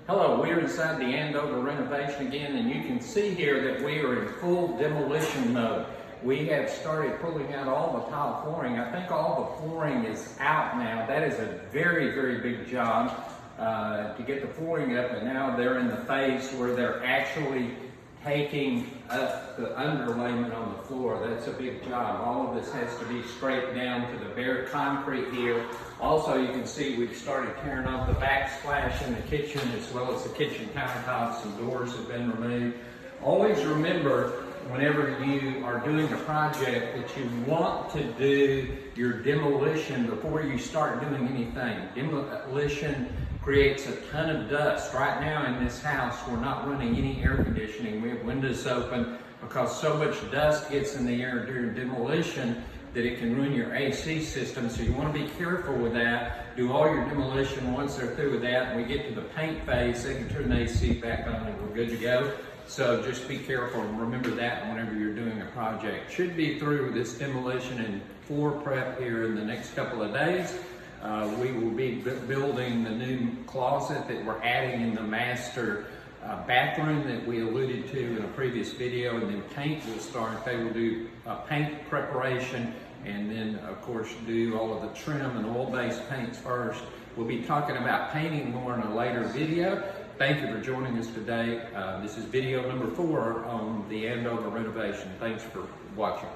Hello, we're inside the Andover renovation again, and you can see here that we are in full demolition mode. We have started pulling out all the tile flooring. I think all the flooring is out now. That is a very, very big job to get the flooring up, and now they're in the phase where they're actually taking up the underlayment on the floor. That's a big job. All of this has to be straight down to the bare concrete here. Also, you can see we've started tearing off the backsplash in the kitchen, as well as the kitchen countertops. Some doors have been removed. Always remember, whenever you are doing a project, that you want to do your demolition before you start doing anything. Demolition creates a ton of dust. Right now in this house, we're not running any air conditioning. We have windows open because so much dust gets in the air during demolition that it can ruin your AC system. So you want to be careful with that. Do all your demolition. Once they're through with that and we get to the paint phase, they can turn the AC back on and we're good to go. So just be careful and remember that whenever you're doing a project. Should be through with this demolition and floor prep here in the next couple of days. We will be building the new closet that we're adding in the master bathroom that we alluded to in a previous video, and then paint will start. They will do paint preparation and then of course do all of the trim and oil-based paints first. We'll be talking about painting more in a later video. Thank you for joining us today. This is video number 4 on the Andover renovation. Thanks for watching.